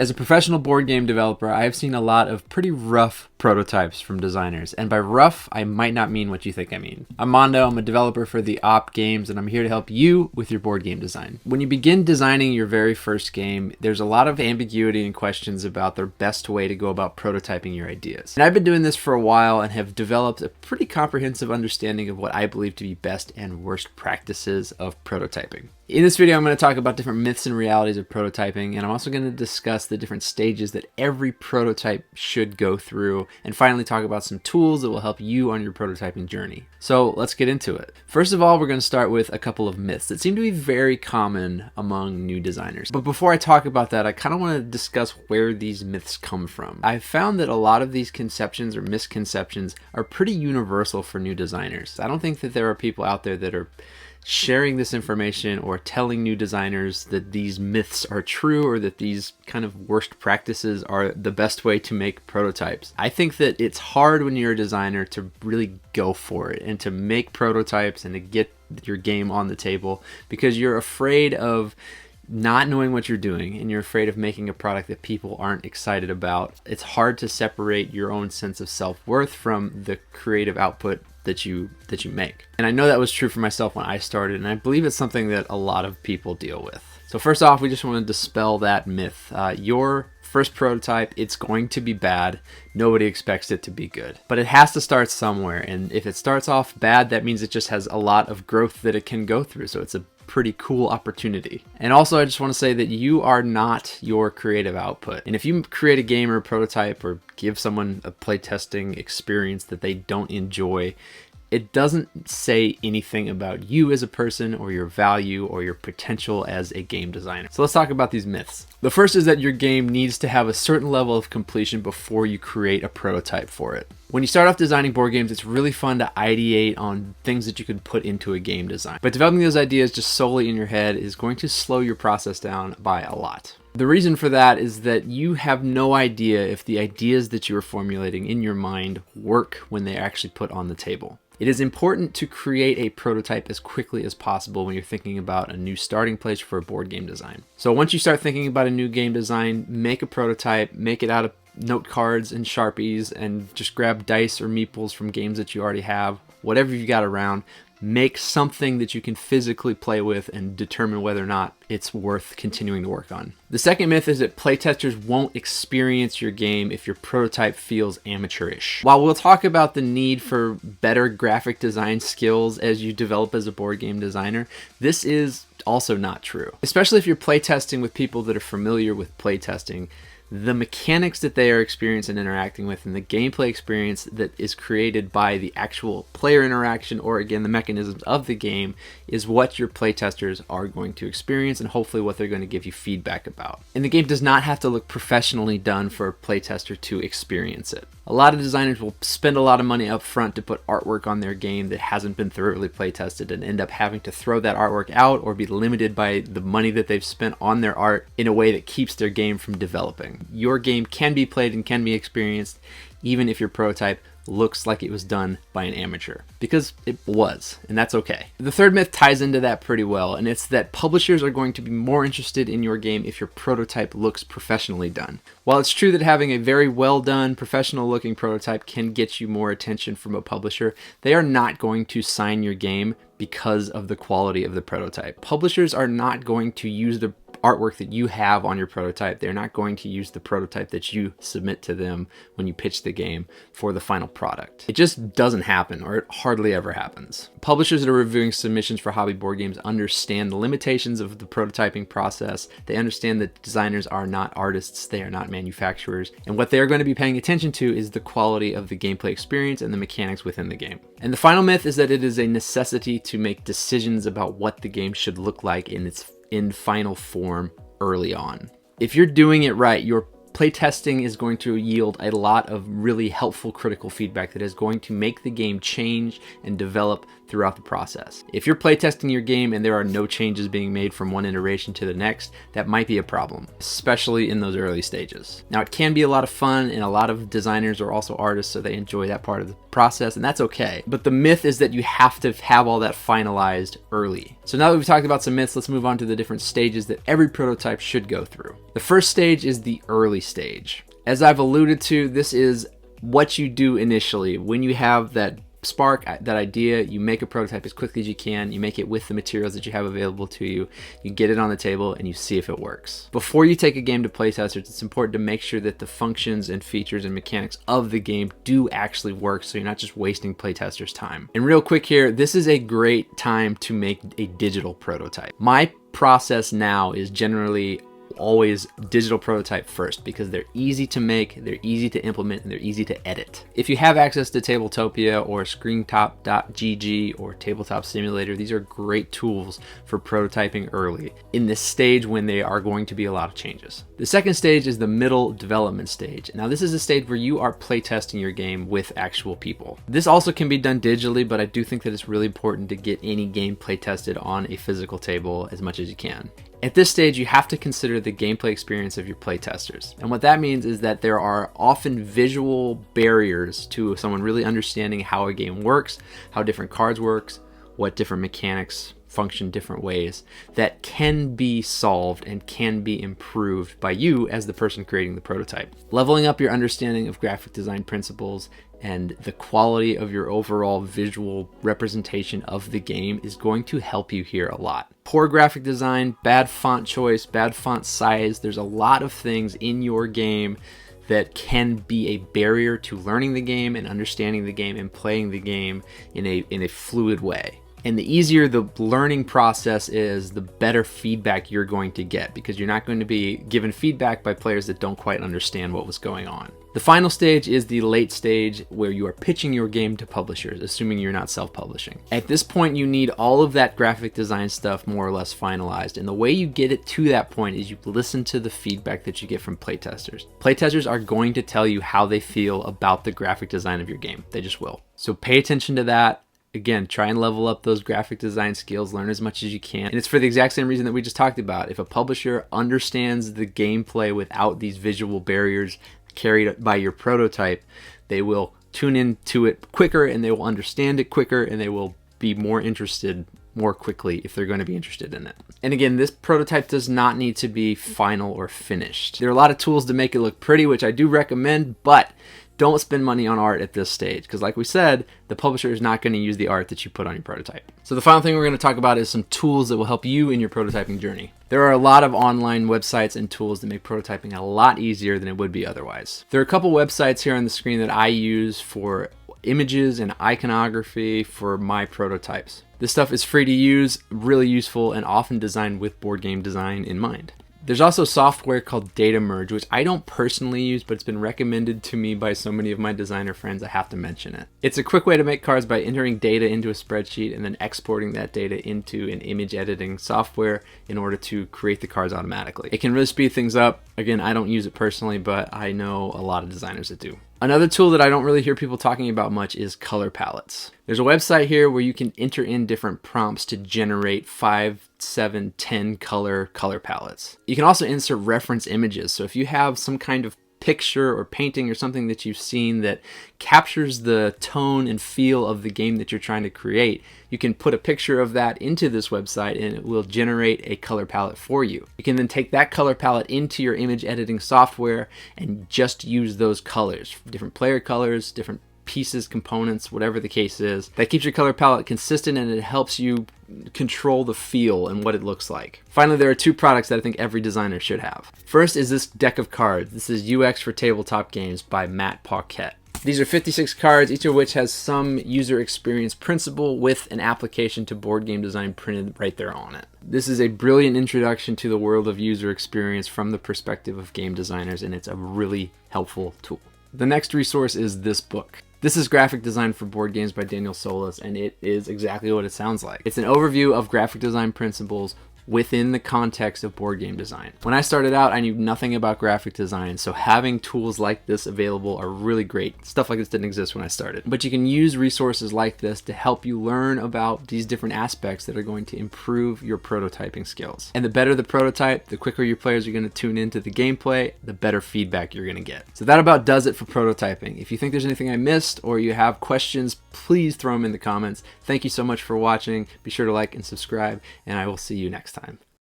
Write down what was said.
As a professional board game developer, I have seen a lot of pretty rough prototypes from designers. And by rough, I might not mean what you think I mean. I'm Mondo, I'm a developer for the Op Games, and I'm here to help you with your board game design. When you begin designing your very first game, there's a lot of ambiguity and questions about the best way to go about prototyping your ideas. And I've been doing this for a while and have developed a pretty comprehensive understanding of what I believe to be best and worst practices of prototyping. In this video, I'm going to talk about different myths and realities of prototyping, and I'm also going to discuss the different stages that every prototype should go through, and finally talk about some tools that will help you on your prototyping journey. So let's get into it. First of all, we're going to start with a couple of myths that seem to be very common among new designers. But before I talk about that, I kind of want to discuss where these myths come from. I've found that a lot of these conceptions or misconceptions are pretty universal for new designers. I don't think that there are people out there that are sharing this information or telling new designers that these myths are true or that these kind of worst practices are the best way to make prototypes. I think that it's hard when you're a designer to really go for it and to make prototypes and to get your game on the table because you're afraid of not knowing what you're doing and you're afraid of making a product that people aren't excited about. It's hard to separate your own sense of self-worth from the creative output that you make. And I know that was true for myself when I started, and I believe it's something that a lot of people deal with. So first off, we just want to dispel that myth. Your first prototype, it's going to be bad. Nobody expects it to be good. But it has to start somewhere, and if it starts off bad, that means it just has a lot of growth that it can go through. So it's a pretty cool opportunity. And also, I just want to say that you are not your creative output. And if you create a game or a prototype or give someone a playtesting experience that they don't enjoy, it doesn't say anything about you as a person or your value or your potential as a game designer. So let's talk about these myths. The first is that your game needs to have a certain level of completion before you create a prototype for it. When you start off designing board games, it's really fun to ideate on things that you could put into a game design. But developing those ideas just solely in your head is going to slow your process down by a lot. The reason for that is that you have no idea if the ideas that you are formulating in your mind work when they're actually put on the table. It is important to create a prototype as quickly as possible when you're thinking about a new starting place for a board game design. So once you start thinking about a new game design, make a prototype, make it out of note cards and Sharpies, and just grab dice or meeples from games that you already have, whatever you got around. Make something that you can physically play with and determine whether or not it's worth continuing to work on. The second myth is that playtesters won't experience your game if your prototype feels amateurish. While we'll talk about the need for better graphic design skills as you develop as a board game designer, this is also not true. Especially if you're playtesting with people that are familiar with playtesting, the mechanics that they are experiencing and interacting with and the gameplay experience that is created by the actual player interaction, or again the mechanisms of the game, is what your playtesters are going to experience and hopefully what they're going to give you feedback about. And the game does not have to look professionally done for a playtester to experience it. A lot of designers will spend a lot of money up front to put artwork on their game that hasn't been thoroughly playtested and end up having to throw that artwork out or be limited by the money that they've spent on their art in a way that keeps their game from developing. Your game can be played and can be experienced even if your prototype looks like it was done by an amateur, because it was, and that's okay. The third myth ties into that pretty well, and it's that publishers are going to be more interested in your game if your prototype looks professionally done. While it's true that having a very well done, professional looking prototype can get you more attention from a publisher, they are not going to sign your game because of the quality of the prototype. Publishers are not going to use the artwork that you have on your prototype. They're not going to use the prototype that you submit to them when you pitch the game for the final product. It just doesn't happen, or it hardly ever happens. Publishers that are reviewing submissions for hobby board games understand the limitations of the prototyping process. They understand that designers are not artists, they are not manufacturers, and what they are going to be paying attention to is the quality of the gameplay experience and the mechanics within the game. And the final myth is that it is a necessity to make decisions about what the game should look like in its final form early on. If you're doing it right, your Playtesting is going to yield a lot of really helpful critical feedback that is going to make the game change and develop throughout the process. If you're playtesting your game and there are no changes being made from one iteration to the next, that might be a problem, especially in those early stages. Now, it can be a lot of fun, and a lot of designers are also artists, so they enjoy that part of the process, and that's okay. But the myth is that you have to have all that finalized early. So now that we've talked about some myths, let's move on to the different stages that every prototype should go through. The first stage is the early stage. As I've alluded to, this is what you do initially. When you have that spark, that idea, you make a prototype as quickly as you can, you make it with the materials that you have available to you, you get it on the table, and you see if it works. Before you take a game to playtesters, it's important to make sure that the functions and features and mechanics of the game do actually work, so you're not just wasting playtesters' time. And real quick here, this is a great time to make a digital prototype. My process now is generally always digital prototype first, because they're easy to make, they're easy to implement, and they're easy to edit. If you have access to Tabletopia or Screentop.gg or Tabletop Simulator, these are great tools for prototyping early in this stage when there are going to be a lot of changes. The second stage is the middle development stage. Now, this is a stage where you are playtesting your game with actual people. This also can be done digitally, but I do think that it's really important to get any game playtested on a physical table as much as you can. At this stage, you have to consider the gameplay experience of your playtesters. And what that means is that there are often visual barriers to someone really understanding how a game works, how different cards works, what different mechanics function different ways, that can be solved and can be improved by you as the person creating the prototype. Leveling up your understanding of graphic design principles and the quality of your overall visual representation of the game is going to help you here a lot. Poor graphic design, bad font choice, bad font size, there's a lot of things in your game that can be a barrier to learning the game and understanding the game and playing the game in a fluid way. And the easier the learning process is, the better feedback you're going to get, because you're not going to be given feedback by players that don't quite understand what was going on. The final stage is the late stage, where you are pitching your game to publishers, assuming you're not self-publishing. At this point, you need all of that graphic design stuff more or less finalized. And the way you get it to that point is you listen to the feedback that you get from playtesters. Playtesters are going to tell you how they feel about the graphic design of your game. They just will. So pay attention to that. Again, try and level up those graphic design skills, learn as much as you can. And it's for the exact same reason that we just talked about. If a publisher understands the gameplay without these visual barriers carried by your prototype, they will tune into it quicker, and they will understand it quicker, and they will be more interested more quickly if they're going to be interested in it. And again, this prototype does not need to be final or finished. There are a lot of tools to make it look pretty, which I do recommend, but don't spend money on art at this stage, because like we said, the publisher is not going to use the art that you put on your prototype. So the final thing we're going to talk about is some tools that will help you in your prototyping journey. There are a lot of online websites and tools that make prototyping a lot easier than it would be otherwise. There are a couple websites here on the screen that I use for images and iconography for my prototypes. This stuff is free to use, really useful, and often designed with board game design in mind. There's also software called Data Merge, which I don't personally use, but it's been recommended to me by so many of my designer friends I have to mention it. It's a quick way to make cards by entering data into a spreadsheet and then exporting that data into an image editing software in order to create the cards automatically. It can really speed things up. Again, I don't use it personally, but I know a lot of designers that do. Another tool that I don't really hear people talking about much is color palettes. There's a website here where you can enter in different prompts to generate 5, 7, 10 color palettes. You can also insert reference images. So if you have some kind of picture or painting or something that you've seen that captures the tone and feel of the game that you're trying to create, you can put a picture of that into this website and it will generate a color palette for you. You can then take that color palette into your image editing software and just use those colors, different player colors, different pieces, components, whatever the case is. That keeps your color palette consistent, and it helps you control the feel and what it looks like. Finally, there are two products that I think every designer should have. First is this deck of cards. This is UX for Tabletop Games by Matt Paquette. These are 56 cards, each of which has some user experience principle with an application to board game design printed right there on it. This is a brilliant introduction to the world of user experience from the perspective of game designers, and it's a really helpful tool. The next resource is this book. This is Graphic Design for Board Games by Daniel Solis, and it is exactly what it sounds like. It's an overview of graphic design principles within the context of board game design. When I started out, I knew nothing about graphic design, so having tools like this available are really great. Stuff like this didn't exist when I started. But you can use resources like this to help you learn about these different aspects that are going to improve your prototyping skills. And the better the prototype, the quicker your players are going to tune into the gameplay, the better feedback you're going to get. So that about does it for prototyping. If you think there's anything I missed or you have questions, please throw them in the comments. Thank you so much for watching. Be sure to like and subscribe, and I will see you next time.